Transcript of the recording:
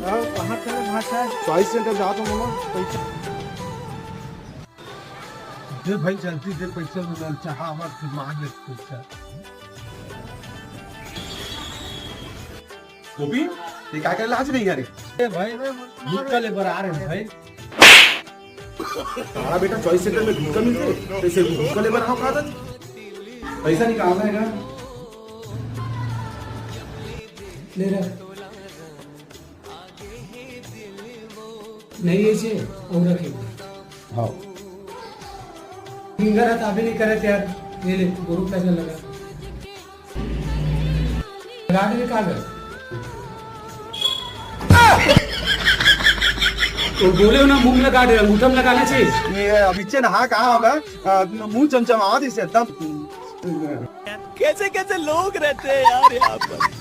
कहाँ चले भाषा चॉइस सेंटर जा तो मामा पैसा दे भाई जल्दी दे पैसा मिलल चाहा हमर दिमाग में पैसा गोपी ये क्या कर आज नहीं यार ए भाई भूखा लेबर आ रहे हैं भाई हमारा बेटा चॉइस सेंटर में भूखा मिलते तो इसे भूखा लेबर खाओ खाता पैसा निकालना है ना ले रहा नहीं ऐसे और रखे हाँ फिंगर हाथ अभी नहीं करे यार ये ले गुरु पैसा लगा लगा दे कागज तो बोले ना मुंह लगा दे अंगूठा में लगाना चाहिए ये अभी चे नहा कहाँ होगा मुंह चमचमा इसे एकदम कैसे कैसे लोग रहते हैं यार यहाँ पर।